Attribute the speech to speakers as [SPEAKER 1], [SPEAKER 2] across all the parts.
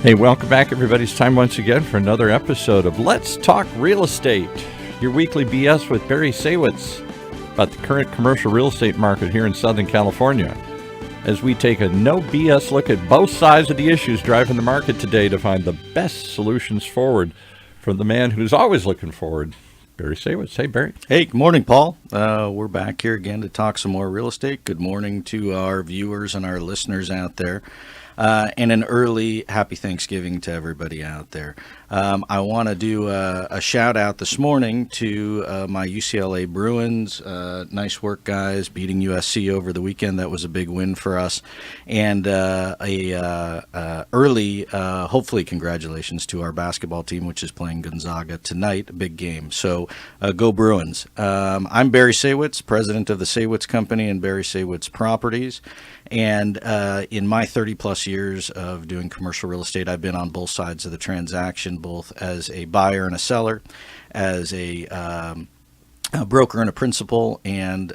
[SPEAKER 1] Hey, welcome back, everybody. It's time once again for another episode of Let's Talk Real Estate, your weekly BS with Barry Saywitz about the current commercial real estate market here in Southern California, as we take a no BS look at both sides of the issues driving the market today to find the best solutions forward from the man who's always looking forward, Barry Saywitz. Hey, Barry.
[SPEAKER 2] Hey, good morning, Paul. We're back here again to talk some more real estate. Good morning to our viewers and our listeners out there. And an early happy Thanksgiving to everybody out there. I want to do a shout out this morning to my UCLA Bruins. Nice work, guys, beating USC over the weekend. That was a big win for us. And early, hopefully, congratulations to our basketball team, which is playing Gonzaga tonight. A big game. So go Bruins. I'm Barry Saywitz, president of the Saywitz Company and Barry Saywitz Properties. And in my 30-plus years of doing commercial real estate, I've been on both sides of the transaction, both as a buyer and a seller, as a broker and a principal, and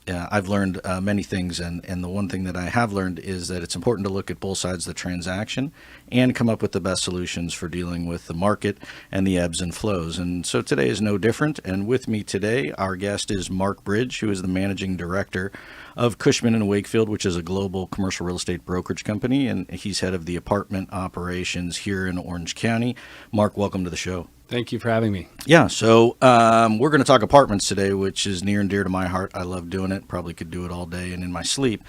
[SPEAKER 2] I've learned many things, and the one thing that I have learned is that it's important to look at both sides of the transaction and come up with the best solutions for dealing with the market and the ebbs and flows. And so today is no different, and with me today, our guest is Mark Bridge, who is the managing director of Cushman and Wakefield, which is a global commercial real estate brokerage company, and he's head of the apartment operations here in Orange County. Mark, welcome to the show.
[SPEAKER 3] Thank you for having me.
[SPEAKER 2] Yeah, so we're going to talk apartments today, which is near and dear to my heart. I love doing it. Probably could do it all day and in my sleep.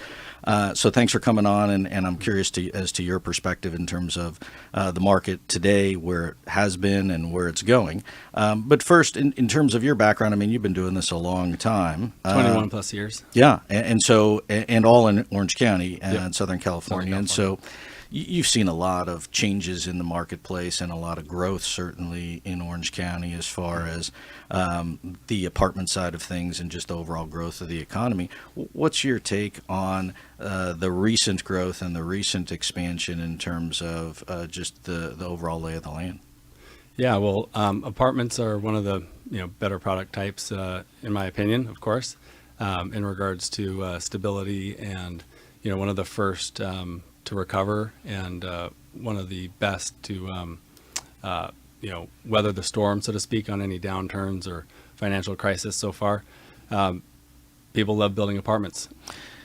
[SPEAKER 2] So thanks for coming on, and I'm curious as to your perspective in terms of the market today, where it has been and where it's going. But first, in terms of your background, I mean, you've been doing this a long time.
[SPEAKER 3] 21 plus years.
[SPEAKER 2] Yeah, and all in Orange County and
[SPEAKER 3] Yep.
[SPEAKER 2] Southern California. And so you've seen a lot of changes in the marketplace and a lot of growth, certainly in Orange County, as far as the apartment side of things and just the overall growth of the economy. What's your take on the recent growth and the recent expansion in terms of just the overall lay of the land?
[SPEAKER 3] Yeah, well, apartments are one of the better product types, in my opinion, of course, in regards to stability, and one of the first to recover, and one of the best to weather the storm, so to speak, on any downturns or financial crisis so far. People love building apartments.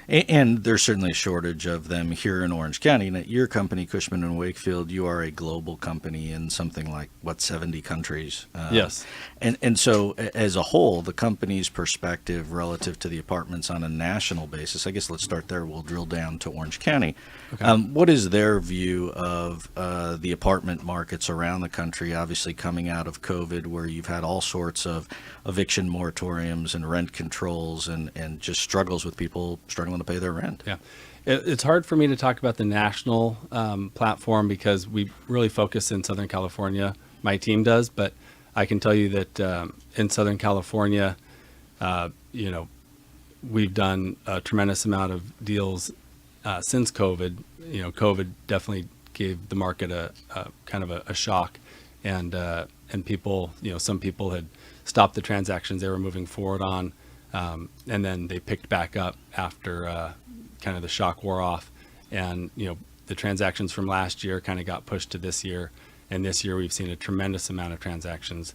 [SPEAKER 2] And there's certainly a shortage of them here in Orange County. And at your company, Cushman and Wakefield, you are a global company in something like, 70 countries?
[SPEAKER 3] Yes.
[SPEAKER 2] And so as a whole, the company's perspective relative to the apartments on a national basis, I guess let's start there. We'll drill down to Orange County. Okay. What is their view of the apartment markets around the country, obviously coming out of COVID, where you've had all sorts of eviction moratoriums and rent controls and just struggles with people struggling to pay their rent?
[SPEAKER 3] Yeah. It's hard for me to talk about the national platform because we really focus in Southern California. My team does, but I can tell you that in Southern California, we've done a tremendous amount of deals since COVID. COVID definitely gave the market a kind of a shock, and people, some people had stopped the transactions they were moving forward on, and then they picked back up after kind of the shock wore off, and the transactions from last year kind of got pushed to this year, and this year we've seen a tremendous amount of transactions.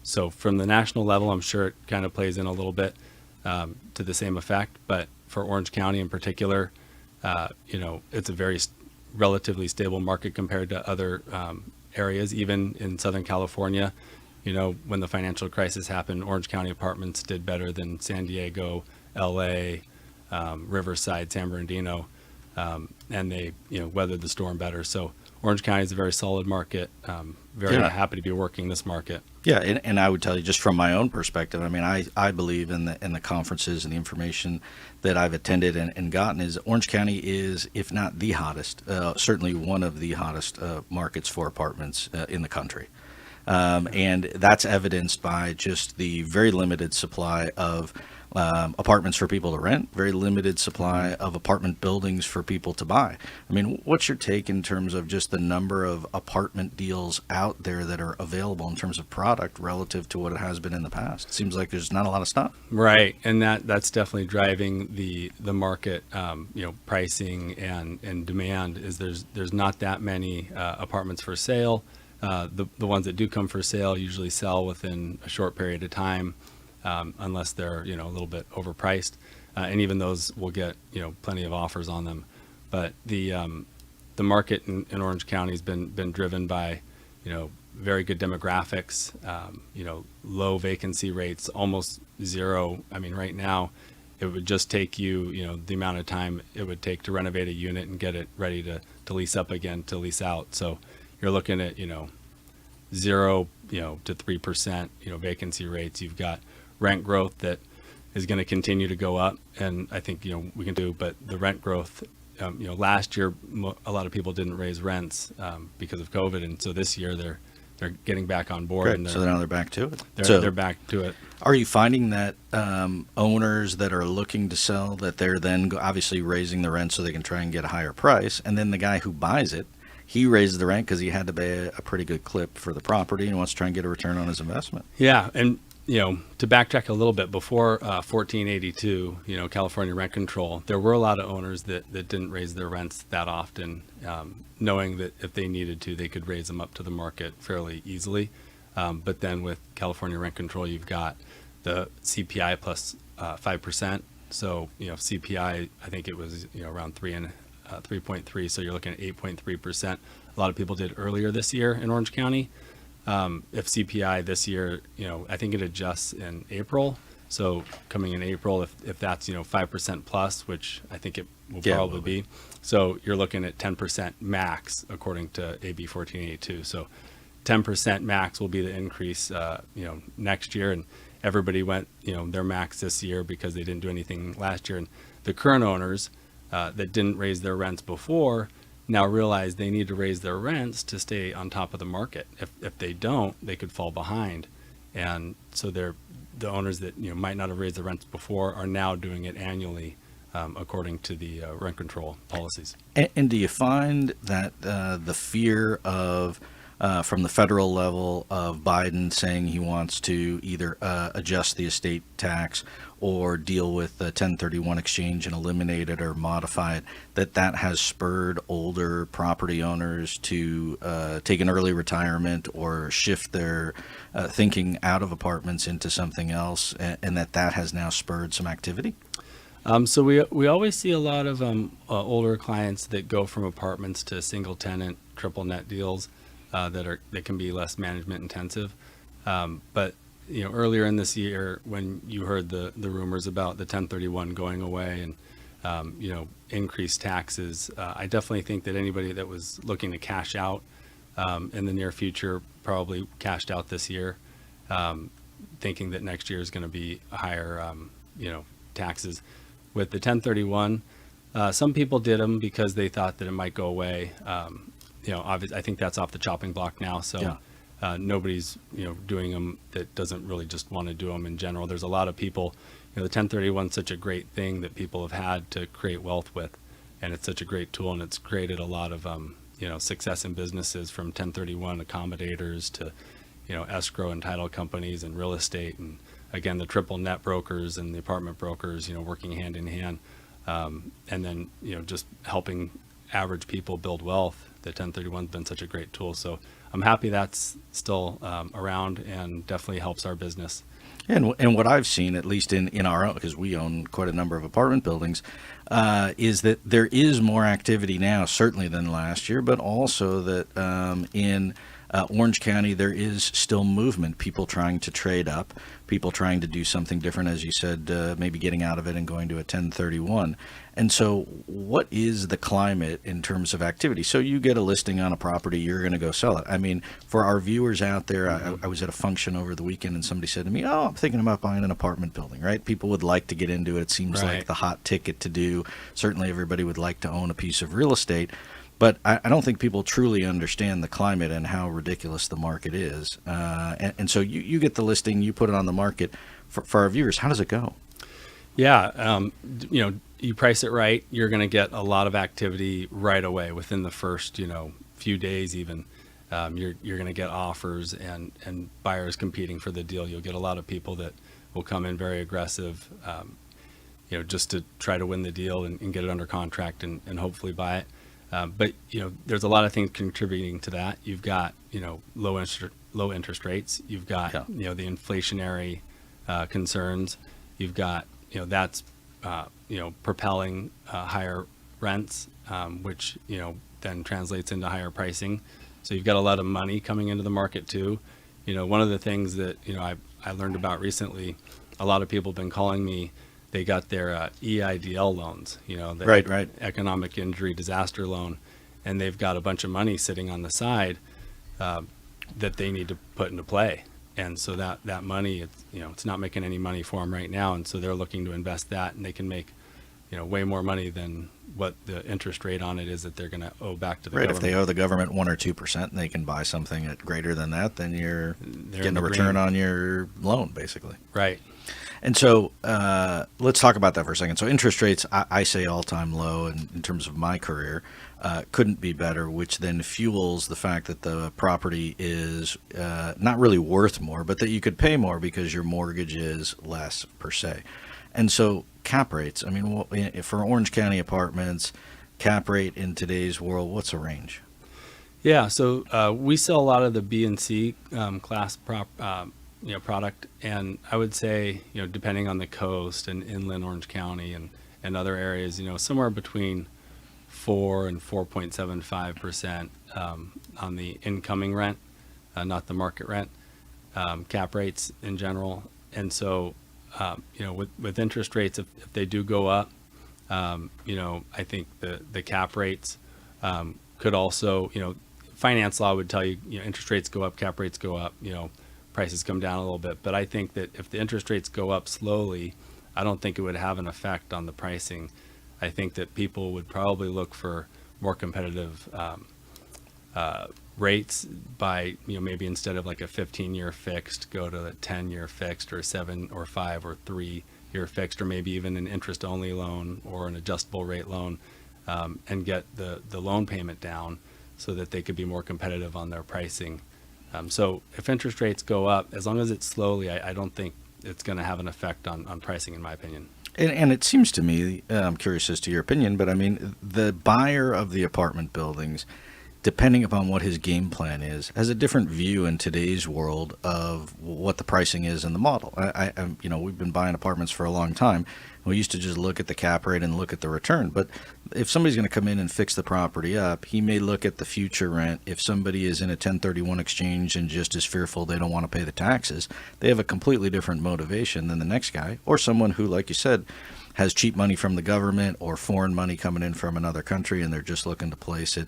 [SPEAKER 3] So from the national level, I'm sure it kind of plays in a little bit to the same effect, but for Orange County in particular, it's a very relatively stable market compared to other areas, even in Southern California. When the financial crisis happened, Orange County apartments did better than San Diego, LA, Riverside, San Bernardino, and they weathered the storm better. So Orange County is a very solid market. Very happy to be working this market.
[SPEAKER 2] Yeah, and I would tell you, just from my own perspective, I mean, I believe in the conferences and the information that I've attended and gotten is Orange County is, if not the hottest, certainly one of the hottest markets for apartments in the country. And that's evidenced by just the very limited supply of apartments for people to rent, very limited supply of apartment buildings for people to buy. I mean, what's your take in terms of just the number of apartment deals out there that are available in terms of product relative to what it has been in the past? It seems like there's not a lot of stuff.
[SPEAKER 3] Right, and that's definitely driving the market. Pricing and demand is there's not that many apartments for sale. The ones that do come for sale usually sell within a short period of time. Unless they're a little bit overpriced, and even those will get plenty of offers on them. But the market in Orange County has been driven by very good demographics, low vacancy rates, almost zero. I mean, right now it would just take you the amount of time it would take to renovate a unit and get it ready to lease up again, to lease out. So you're looking at 0 to 3% vacancy rates. You've got rent growth that is going to continue to go up, and I think we can do. But the rent growth, last year a lot of people didn't raise rents because of COVID, and so this year they're getting back on board.
[SPEAKER 2] Great.
[SPEAKER 3] And
[SPEAKER 2] So now they're back to it.
[SPEAKER 3] They're back to it.
[SPEAKER 2] Are you finding that owners that are looking to sell, that they're then obviously raising the rent so they can try and get a higher price, and then the guy who buys it, he raises the rent because he had to pay a pretty good clip for the property and wants to try and get a return on his investment?
[SPEAKER 3] Yeah, and to backtrack a little bit, before 1482, California rent control, there were a lot of owners that didn't raise their rents that often, knowing that if they needed to, they could raise them up to the market fairly easily. But then with California rent control, you've got the CPI plus 5%. So, CPI, I think it was around 3.3. So you're looking at 8.3%. A lot of people did earlier this year in Orange County. If CPI this year, I think it adjusts in April. So coming in April, if that's 5% plus, which I think it will probably be, so you're looking at 10% max according to AB 1482. So 10% max will be the increase, next year, and everybody went their max this year because they didn't do anything last year. And the current owners that didn't raise their rents before now realize they need to raise their rents to stay on top of the market. If they don't, they could fall behind. And so the owners that might not have raised the rents before are now doing it annually, according to the rent control policies.
[SPEAKER 2] And do you find that the fear of from the federal level of Biden saying he wants to either adjust the estate tax or deal with the 1031 exchange and eliminate it or modify it, that has spurred older property owners to take an early retirement or shift their thinking out of apartments into something else, and that has now spurred some activity?
[SPEAKER 3] So we always see a lot of older clients that go from apartments to single tenant, triple net deals that can be less management intensive. But earlier in this year, when you heard the rumors about the 1031 going away and increased taxes, I definitely think that anybody that was looking to cash out in the near future probably cashed out this year, thinking that next year is going to be higher taxes. With the 1031, some people did them because they thought that it might go away. Obviously, I think that's off the chopping block now. So. Yeah. Nobody's doing them that doesn't really just want to do them in general. There's a lot of people, the 1031 is such a great thing that people have had to create wealth with, and it's such a great tool, and it's created a lot of success in businesses, from 1031 accommodators to escrow and title companies and real estate, and again the triple net brokers and the apartment brokers working hand in hand, and then just helping average people build wealth. The 1031's been such a great tool, so I'm happy that's still around and definitely helps our business.
[SPEAKER 2] And what I've seen, at least in our own, because we own quite a number of apartment buildings, is that there is more activity now, certainly than last year, but also that in Orange County there is still movement, people trying to trade up, people trying to do something different, as you said, maybe getting out of it and going to a 1031. And so what is the climate in terms of activity? So you get a listing on a property, you're going to go sell it. I mean, for our viewers out there, I was at a function over the weekend and somebody said to me, I'm thinking about buying an apartment building, right? People would like to get into it. It seems like the hot ticket to do. Certainly everybody would like to own a piece of real estate. But I don't think people truly understand the climate and how ridiculous the market is. And so you get the listing, you put it on the market. For our viewers, how does it go?
[SPEAKER 3] Yeah, you price it right, you're going to get a lot of activity right away within the first, few days even. You're going to get offers and buyers competing for the deal. You'll get a lot of people that will come in very aggressive, just to try to win the deal and get it under contract and hopefully buy it. But there's a lot of things contributing to that. You've got low interest rates. You've got the inflationary concerns. You've got that's propelling higher rents, which then translates into higher pricing. So you've got a lot of money coming into the market too. One of the things that I learned about recently, a lot of people have been calling me. They got their EIDL loans, the
[SPEAKER 2] Right.
[SPEAKER 3] economic injury disaster loan, and they've got a bunch of money sitting on the side that they need to put into play. And so that money, it's not making any money for them right now, and so they're looking to invest that, and they can make way more money than what the interest rate on it is that they're going to owe back to the government.
[SPEAKER 2] If they owe the government 1 or 2% and they can buy something at greater than that, then they're getting a return on your loan, basically.
[SPEAKER 3] Right.
[SPEAKER 2] And so let's talk about that for a second. So interest rates, I say all-time low in terms of my career, couldn't be better, which then fuels the fact that the property is not really worth more, but that you could pay more because your mortgage is less per se. And so cap rates, I mean, for Orange County apartments, cap rate in today's world, what's the range?
[SPEAKER 3] Yeah, so we sell a lot of the B and C class product, and I would say, depending on the coast and inland Orange County and other areas, somewhere between 4 and 4.75% on the incoming rent, not the market rent, cap rates in general. And so, with interest rates, if they do go up, I think the cap rates could also, finance law would tell you, interest rates go up, cap rates go up, prices come down a little bit. But I think that if the interest rates go up slowly, I don't think it would have an effect on the pricing. I think that people would probably look for more competitive rates by, maybe instead of like a 15-year fixed, go to a 10-year fixed or 7 or 5 or 3-year fixed, or maybe even an interest-only loan or an adjustable rate loan, and get the loan payment down so that they could be more competitive on their pricing. So if interest rates go up, as long as it's slowly, I don't think it's going to have an effect on pricing, in my opinion.
[SPEAKER 2] And it seems to me, I'm curious as to your opinion, but I mean, the buyer of the apartment buildings, depending upon what his game plan is, has a different view in today's world of what the pricing is in the model. We've been buying apartments for a long time. We used to just look at the cap rate and look at the return. But if somebody's going to come in and fix the property up, he may look at the future rent. If somebody is in a 1031 exchange and just is fearful they don't want to pay the taxes, they have a completely different motivation than the next guy, or someone who, like you said, has cheap money from the government or foreign money coming in from another country, and they're just looking to place it.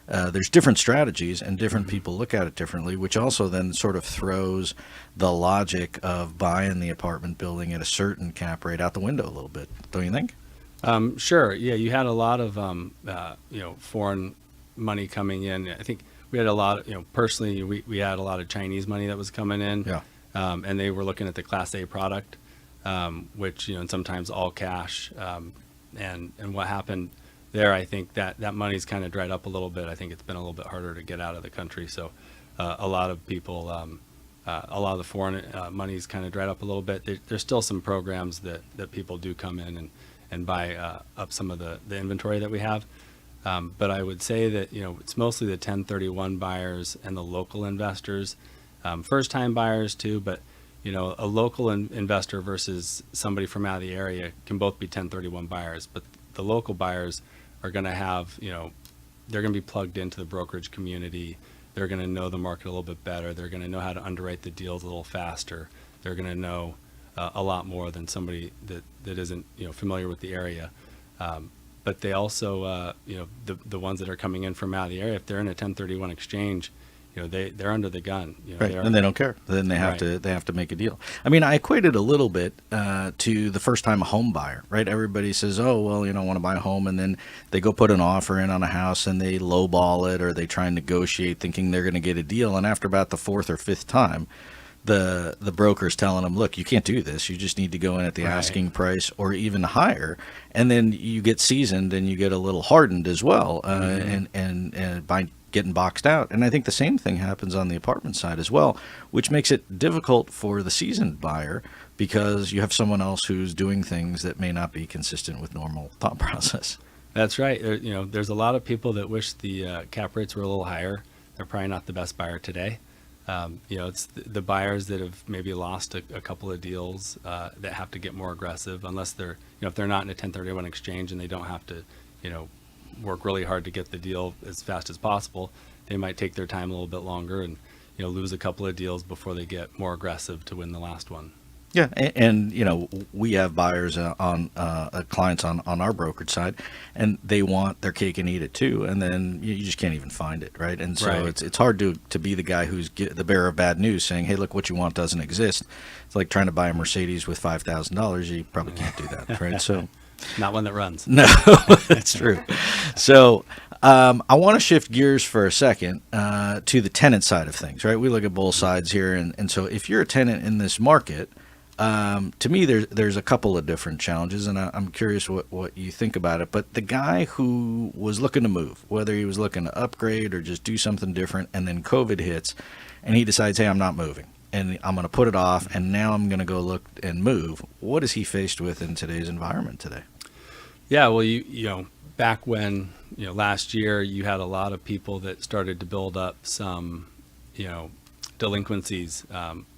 [SPEAKER 2] There's different strategies, and different people look at it differently, which also then sort of throws the logic of buying the apartment building at a certain cap rate out the window a little bit, don't you think?
[SPEAKER 3] Sure. Yeah, you had a lot of foreign money coming in. I think we had a lot of, personally, we had a lot of Chinese money that was coming in.
[SPEAKER 2] Yeah.
[SPEAKER 3] And they were looking at the Class A product, which, and sometimes all cash. And what happened there, I think that money's kind of dried up a little bit. I think it's been a little bit harder to get out of the country. So a lot of people, a lot of the foreign money's kind of dried up a little bit. There's still some programs that people do come in and buy up some of the inventory that we have. But I would say that, it's mostly the 1031 buyers and the local investors, first-time buyers too, but, a local investor versus somebody from out of the area can both be 1031 buyers. But the local buyers are going to have, they're going to be plugged into the brokerage community. They're going to know the market a little bit better. They're going to know how to underwrite the deals a little faster. They're going to know a lot more than somebody that isn't, familiar with the area. But they also, the ones that are coming in from out of the area, if they're in a 1031 exchange, they're under the gun.
[SPEAKER 2] Right, and they don't care. Then they have to make a deal. I mean, I equate it a little bit to the first-time home buyer, right? Everybody says, oh, well, I want to buy a home, and then they go put an offer in on a house, and they lowball it, or they try and negotiate thinking they're going to get a deal, and after about the fourth or fifth time, the broker's telling them, look, you can't do this. You just need to go in at the asking price or even higher. And then you get seasoned and you get a little hardened as well, and by getting boxed out. And I think the same thing happens on the apartment side as well, which makes it difficult for the seasoned buyer because you have someone else who's doing things that may not be consistent with normal thought process.
[SPEAKER 3] That's right. There's a lot of people that wish the cap rates were a little higher. They're probably not the best buyer today. It's the buyers that have maybe lost a couple of deals that have to get more aggressive, unless they're, if they're not in a 1031 exchange and they don't have to, work really hard to get the deal as fast as possible. They might take their time a little bit longer and, lose a couple of deals before they get more aggressive to win the last one.
[SPEAKER 2] Yeah, and we have buyers clients on our brokerage side, and they want their cake and eat it too, and then you just can't even find it, right? And so it's hard to be the guy who's the bearer of bad news, saying, hey, look, what you want doesn't exist. It's like trying to buy a Mercedes with $5,000. You probably can't do that, right? So
[SPEAKER 3] not one that runs.
[SPEAKER 2] No, that's true. So I want to shift gears for a second to the tenant side of things, right? We look at both sides here, and so if you're a tenant in this market, to me, there's a couple of different challenges, and I'm curious what you think about it. But the guy who was looking to move, whether he was looking to upgrade or just do something different, and then COVID hits, and he decides, hey, I'm not moving, and I'm going to put it off, and now I'm going to go look and move. What is he faced with in today's environment today?
[SPEAKER 3] Yeah, well, back when, last year, you had a lot of people that started to build up some, delinquencies,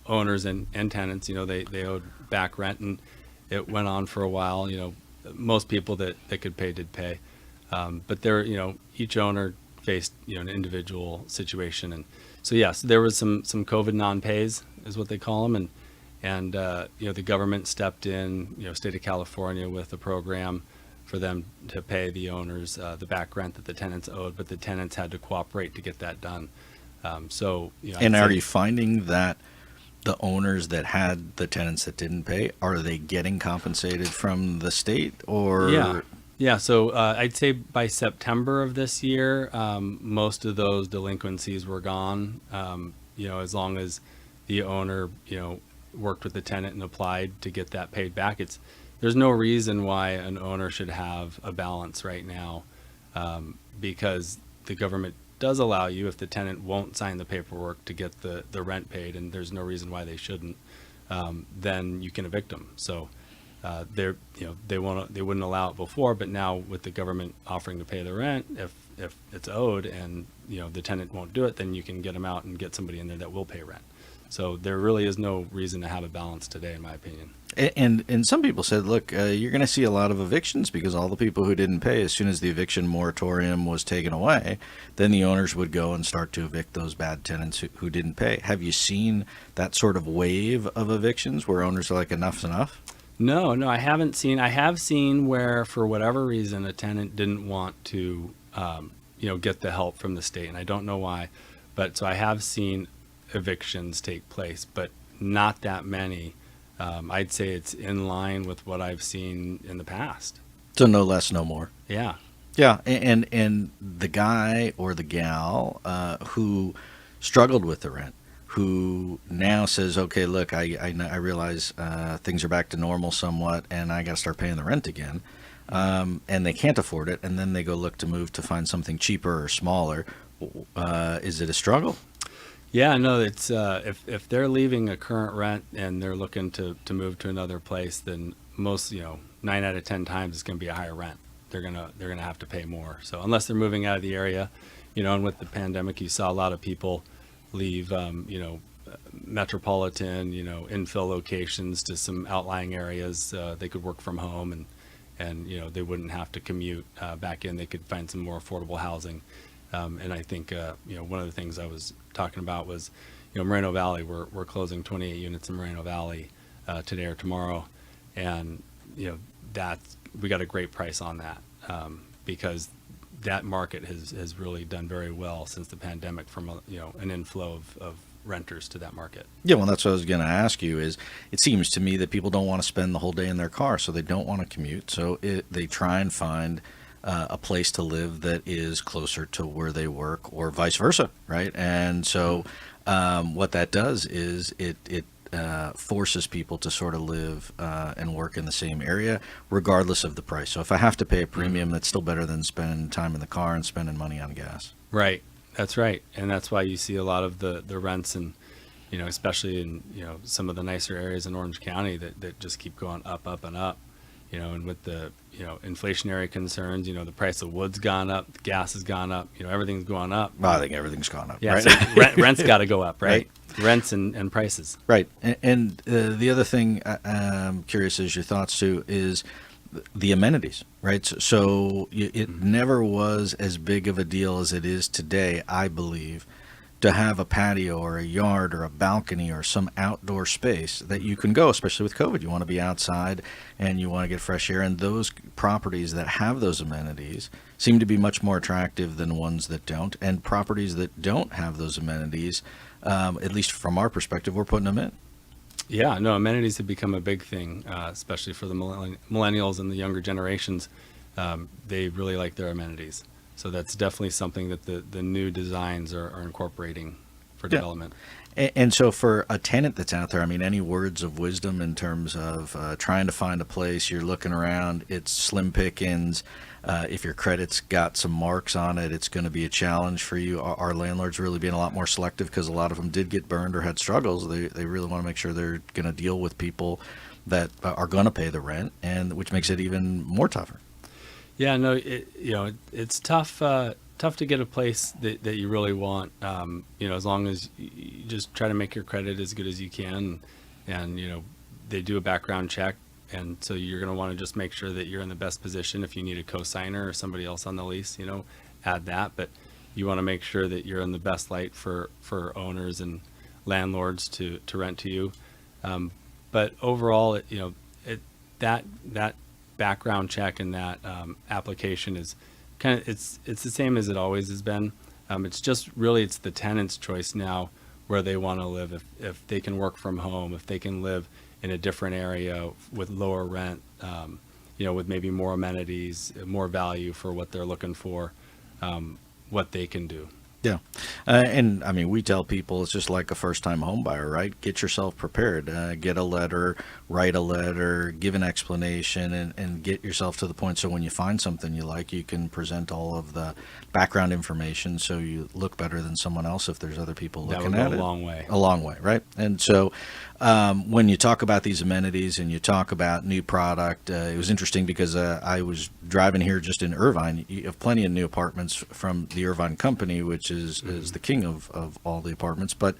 [SPEAKER 3] owners and tenants, they owed back rent, and it went on for a while. Most people that could pay did pay, but there, each owner faced, an individual situation. And so, yes, there was some COVID non-pays is what they call them. And the government stepped in, state of California, with a program for them to pay the owners the back rent that the tenants owed, but the tenants had to cooperate to get that done. And
[SPEAKER 2] are you finding that the owners that had the tenants that didn't pay, are they getting compensated from the state, or?
[SPEAKER 3] Yeah. So I'd say by September of this year, most of those delinquencies were gone. As long as the owner, worked with the tenant and applied to get that paid back. There's no reason why an owner should have a balance right now, because the government does allow you, if the tenant won't sign the paperwork, to get the rent paid, and there's no reason why they shouldn't, then you can evict them. So they wouldn't allow it before, but now with the government offering to pay the rent, if it's owed and the tenant won't do it, then you can get them out and get somebody in there that will pay rent. So there really is no reason to have a balance today, in my opinion.
[SPEAKER 2] And some people said, look, you're going to see a lot of evictions because all the people who didn't pay, as soon as the eviction moratorium was taken away, then the owners would go and start to evict those bad tenants who didn't pay. Have you seen that sort of wave of evictions where owners are like, enough's enough?
[SPEAKER 3] No, I haven't seen. I have seen where, for whatever reason, a tenant didn't want to, get the help from the state, and I don't know why. But so I have seen evictions take place, but not that many. I'd say it's in line with what I've seen in the past.
[SPEAKER 2] So no less, no more.
[SPEAKER 3] Yeah.
[SPEAKER 2] Yeah, and the guy or the gal who struggled with the rent, who now says, okay, look, I realize things are back to normal somewhat, and I got to start paying the rent again, and they can't afford it, and then they go look to move to find something cheaper or smaller. Is it a struggle?
[SPEAKER 3] Yeah, no, it's if they're leaving a current rent and they're looking to move to another place, then most 9 out of 10 times it's going to be a higher rent. They're gonna have to pay more. So unless they're moving out of the area, and with the pandemic, you saw a lot of people leave metropolitan, infill locations to some outlying areas. They could work from home and they wouldn't have to commute back in. They could find some more affordable housing. And I think, one of the things I was talking about was, Moreno Valley, we're closing 28 units in Moreno Valley today or tomorrow. And, we got a great price on that because that market has really done very well since the pandemic from, an inflow of renters to that market.
[SPEAKER 2] Yeah, well, that's what I was going to ask you is, it seems to me that people don't want to spend the whole day in their car, so they don't want to commute. So they try and find a place to live that is closer to where they work, or vice versa, right? And so what that does is it forces people to sort of live and work in the same area, regardless of the price. So if I have to pay a premium, that's still better than spending time in the car and spending money on gas.
[SPEAKER 3] Right. That's right. And that's why you see a lot of the rents and, especially in, some of the nicer areas in Orange County that just keep going up and up, and with the, inflationary concerns, the price of wood's gone up, the gas has gone up, everything's going up.
[SPEAKER 2] Well, I think everything's gone up.
[SPEAKER 3] Yeah.
[SPEAKER 2] Right?
[SPEAKER 3] So rent's got to go up, right? Rents and prices.
[SPEAKER 2] Right. And the other thing I'm curious as your thoughts too is the amenities, right? So it never was as big of a deal as it is today, I believe, to have a patio or a yard or a balcony or some outdoor space that you can go, especially with COVID. You want to be outside and you want to get fresh air. And those properties that have those amenities seem to be much more attractive than ones that don't. And properties that don't have those amenities, at least from our perspective, we're putting them in.
[SPEAKER 3] Yeah, no, amenities have become a big thing, especially for the millennials and the younger generations. They really like their amenities. So that's definitely something that the new designs are incorporating for development.
[SPEAKER 2] And so for a tenant that's out there, I mean, any words of wisdom in terms of trying to find a place, you're looking around, it's slim pickings. If your credit's got some marks on it, it's going to be a challenge for you. Our landlords really being a lot more selective because a lot of them did get burned or had struggles. They really want to make sure they're going to deal with people that are going to pay the rent, and which makes it even more tougher.
[SPEAKER 3] Yeah, no, it's tough to get a place that you really want. As long as you just try to make your credit as good as you can, and they do a background check, and so you're going to want to just make sure that you're in the best position. If you need a co-signer or somebody else on the lease, add that. But you want to make sure that you're in the best light for owners and landlords to rent to you. But overall, that background check and that application is kind of it's the same as it always has been. It's just really it's the tenant's choice now where they want to live. If they can work from home, if they can live in a different area with lower rent, with maybe more amenities, more value for what they're looking for, what they can do.
[SPEAKER 2] Yeah. And I mean, we tell people it's just like a first-time home buyer, right? Get yourself prepared. Get a letter, write a letter, give an explanation, and get yourself to the point so when you find something you like, you can present all of the background information so you look better than someone else if there's other people looking at it.
[SPEAKER 3] That would go a long way.
[SPEAKER 2] A long way, right? And so when you talk about these amenities and you talk about new product, it was interesting because I was driving here just in Irvine. You have plenty of new apartments from the Irvine company, which is the king of all the apartments. But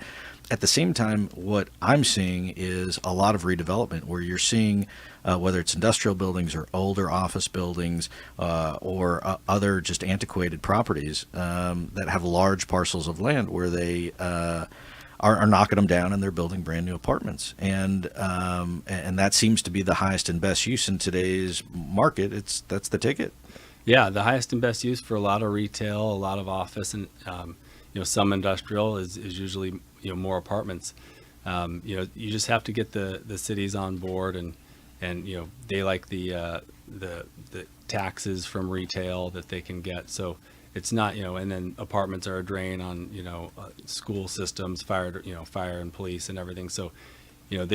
[SPEAKER 2] at the same time, what I'm seeing is a lot of redevelopment where you're seeing whether it's industrial buildings or older office buildings or other just antiquated properties that have large parcels of land where they are knocking them down and they're building brand new apartments. And that seems to be the highest and best use in today's market. That's the ticket.
[SPEAKER 3] Yeah, the highest and best use for a lot of retail, a lot of office, and some industrial is usually more apartments. You just have to get the cities on board, and they like the taxes from retail that they can get. So it's not and then apartments are a drain on school systems, fire and police and everything. So you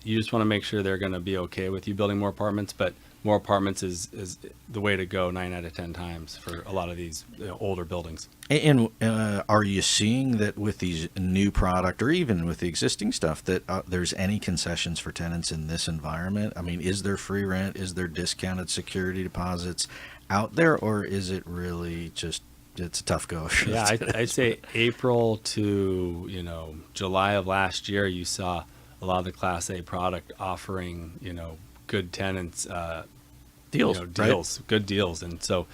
[SPEAKER 3] just want to make sure they're going to be okay with you building more apartments, but more apartments is the way to go 9 out of 10 times for a lot of these older buildings.
[SPEAKER 2] And are you seeing that with these new product or even with the existing stuff that there's any concessions for tenants in this environment? I mean, is there free rent? Is there discounted security deposits out there, or is it really just it's a tough go?
[SPEAKER 3] Yeah, I'd say April to July of last year, you saw a lot of the Class A product offering good tenants
[SPEAKER 2] deals,
[SPEAKER 3] right? Good deals. And so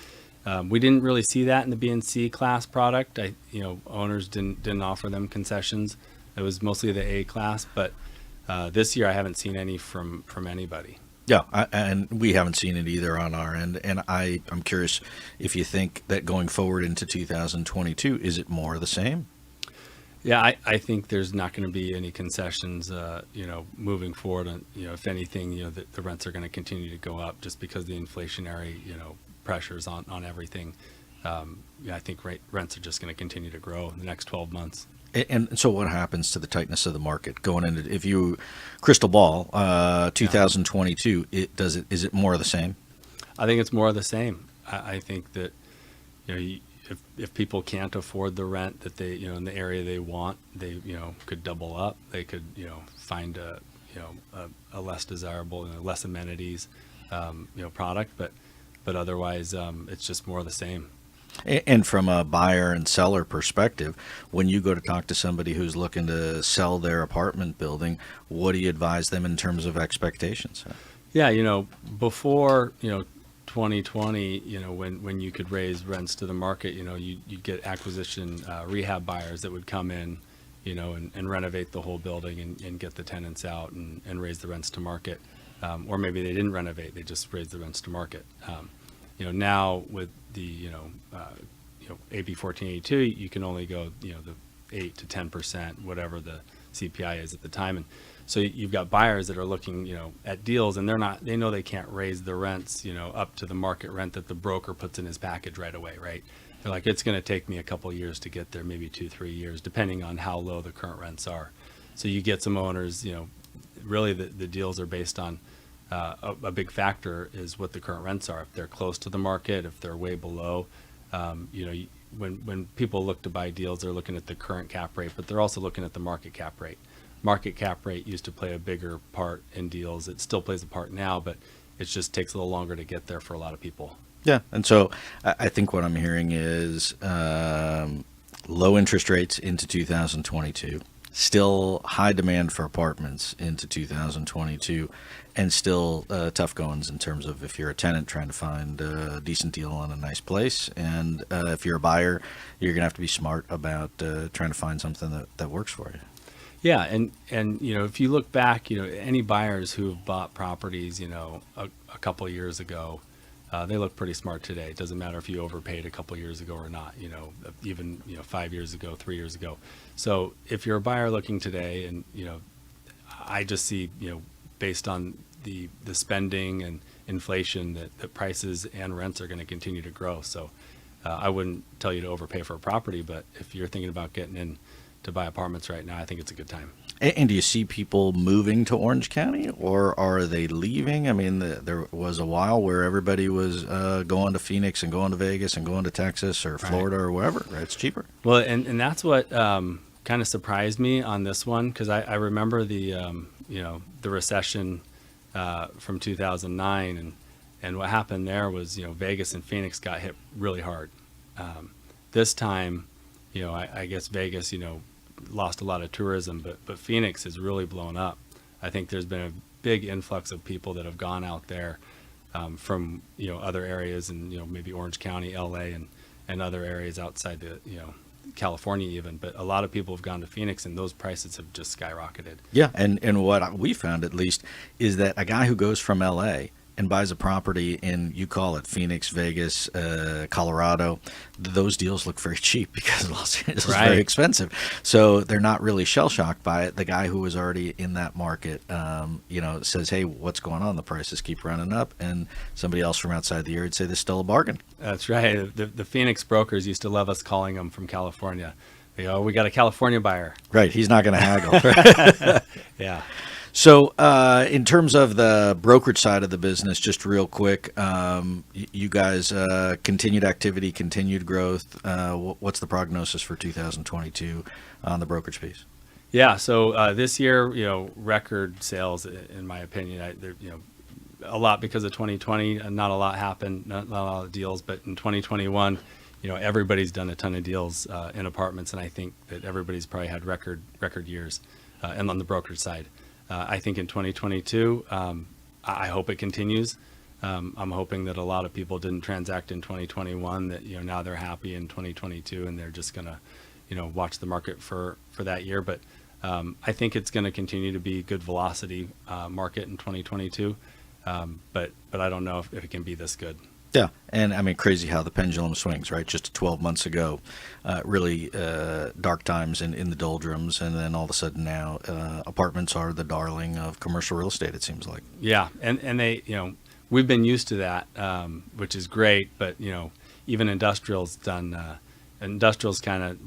[SPEAKER 3] we didn't really see that in the B and C class product. Owners didn't offer them concessions. It was mostly the A class, but this year I haven't seen any from anybody.
[SPEAKER 2] Yeah, and we haven't seen it either on our end. And I'm curious if you think that going forward into 2022, is it more the same?
[SPEAKER 3] Yeah, I think there's not going to be any concessions, moving forward. And, if anything, the rents are going to continue to go up just because the inflationary, pressures on everything. I think rents are just going to continue to grow in the next 12 months.
[SPEAKER 2] And so what happens to the tightness of the market going into, if you crystal ball, 2022, is it more of the same?
[SPEAKER 3] I think it's more of the same. I think that, if people can't afford the rent that they, in the area they want, they, could double up. They could, find a less desirable, less amenities, product. But otherwise, it's just more of the same.
[SPEAKER 2] And from a buyer and seller perspective, when you go to talk to somebody who's looking to sell their apartment building, what do you advise them in terms of expectations?
[SPEAKER 3] Yeah, before, 2020, when you could raise rents to the market, you'd get acquisition rehab buyers that would come in, and renovate the whole building and get the tenants out and raise the rents to market. Or maybe they didn't renovate, they just raised the rents to market. Now with the, AB 1482, you can only go, the 8 to 10%, whatever the CPI is at the time. And so you've got buyers that are looking, at deals, and they know they can't raise the rents, up to the market rent that the broker puts in his package right away, right? They're like, it's going to take me a couple years to get there, maybe 2-3 years, depending on how low the current rents are. So you get some owners, really the deals are based on a big factor is what the current rents are. If they're close to the market, if they're way below, when people look to buy deals, they're looking at the current cap rate, but they're also looking at the market cap rate. Market cap rate used to play a bigger part in deals. It still plays a part now, but it just takes a little longer to get there for a lot of people.
[SPEAKER 2] Yeah, and so I think what I'm hearing is low interest rates into 2022, still high demand for apartments into 2022, and still tough goings in terms of if you're a tenant trying to find a decent deal on a nice place, and if you're a buyer, you're going to have to be smart about trying to find something that works for you.
[SPEAKER 3] Yeah, and if you look back, any buyers who have bought properties, a couple of years ago, they look pretty smart today. It doesn't matter if you overpaid a couple of years ago or not, even 5 years ago, 3 years ago. So if you're a buyer looking today, and I just see, based on the spending and inflation, that prices and rents are going to continue to grow. So I wouldn't tell you to overpay for a property, but if you're thinking about getting in to buy apartments right now, I think it's a good time.
[SPEAKER 2] And do you see people moving to Orange County, or are they leaving? I mean, there was a while where everybody was going to Phoenix and going to Vegas and going to Texas or Florida or wherever. Right? It's cheaper.
[SPEAKER 3] Well, and that's what kind of surprised me on this one, because I remember the recession from 2009, and what happened there was Vegas and Phoenix got hit really hard. This time, I guess Vegas lost a lot of tourism, but Phoenix has really blown up. I think there's been a big influx of people that have gone out there from other areas, and maybe Orange County, LA, and other areas outside the California even. But a lot of people have gone to Phoenix, and those prices have just skyrocketed.
[SPEAKER 2] Yeah, and what we found at least is that a guy who goes from LA and buys a property in, you call it Phoenix, Vegas, Colorado, those deals look very cheap because Los Angeles is very expensive. So they're not really shell-shocked by it. The guy who was already in that market, says, hey, what's going on? The prices keep running up. And somebody else from outside the area would say, this is still a bargain.
[SPEAKER 3] That's right. The Phoenix brokers used to love us calling them from California. They go, we got a California buyer.
[SPEAKER 2] Right. He's not going to haggle.
[SPEAKER 3] Yeah.
[SPEAKER 2] So in terms of the brokerage side of the business, just real quick, you guys, continued activity, continued growth. What's the prognosis for 2022 on the brokerage piece?
[SPEAKER 3] Yeah, so this year, record sales, in my opinion. A lot because of 2020, not a lot happened, not a lot of deals. But in 2021, everybody's done a ton of deals in apartments, and I think that everybody's probably had record years, and on the brokerage side. I think in 2022, I hope it continues. I'm hoping that a lot of people didn't transact in 2021, that now they're happy in 2022, and they're just gonna watch the market for that year. But I think it's going to continue to be good velocity market in 2022. But I don't know if it can be this good.
[SPEAKER 2] Yeah, and I mean, crazy how the pendulum swings, right? Just 12 months ago, really dark times in the doldrums, and then all of a sudden now, apartments are the darling of commercial real estate, it seems like.
[SPEAKER 3] Yeah, and they, we've been used to that, which is great, but, even industrial's done, industrial's kind of,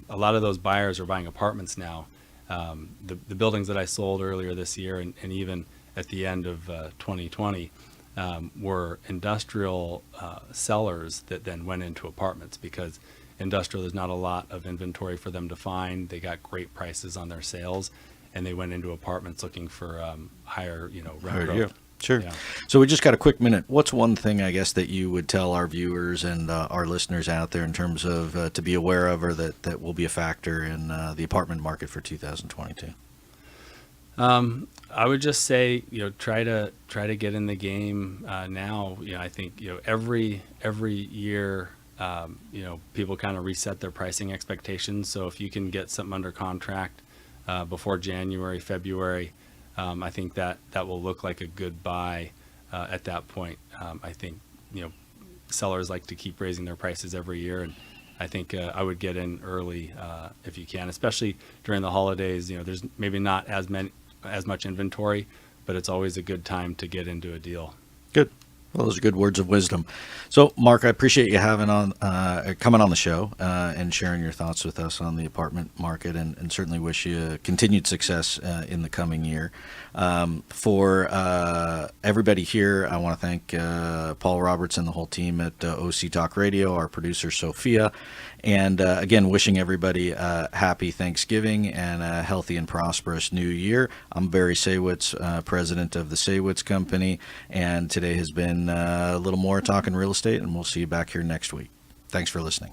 [SPEAKER 3] a lot of those buyers are buying apartments now. The buildings that I sold earlier this year and even at the end of 2020 were industrial sellers that then went into apartments, because industrial, there's not a lot of inventory for them to find. They got great prices on their sales, and they went into apartments looking for higher, rent growth.
[SPEAKER 2] Sure.
[SPEAKER 3] Yeah.
[SPEAKER 2] So we just got a quick minute. What's one thing, I guess, that you would tell our viewers and our listeners out there in terms of to be aware of, or that will be a factor in the apartment market for 2022?
[SPEAKER 3] I would just say, try to get in the game now. I think every year, people kind of reset their pricing expectations. So if you can get something under contract before January, February, I think that will look like a good buy at that point. I think sellers like to keep raising their prices every year, and I think I would get in early if you can, especially during the holidays. There's maybe not as much inventory, but it's always a good time to get into a deal.
[SPEAKER 2] Good. Well, those are good words of wisdom. So, Mark, I appreciate you coming on the show and sharing your thoughts with us on the apartment market, and certainly wish you continued success in the coming year. For everybody here, I want to thank Paul Roberts and the whole team at OC Talk Radio, our producer Sophia, and again, wishing everybody a happy Thanksgiving and a healthy and prosperous new year. I'm Barry Saywitz, president of the Saywitz Company, and today has been a little more talking real estate, and we'll see you back here next week. Thanks for listening.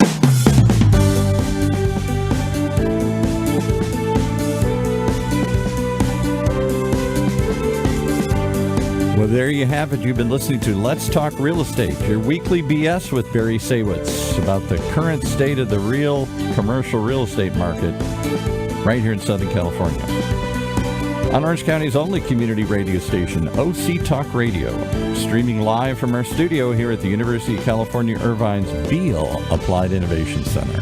[SPEAKER 1] Well, there you have it. You've been listening to Let's Talk Real Estate, your weekly BS with Barry Saywitz about the current state of the real commercial real estate market right here in Southern California. On Orange County's only community radio station, OC Talk Radio, streaming live from our studio here at the University of California Irvine's Beale Applied Innovation Center.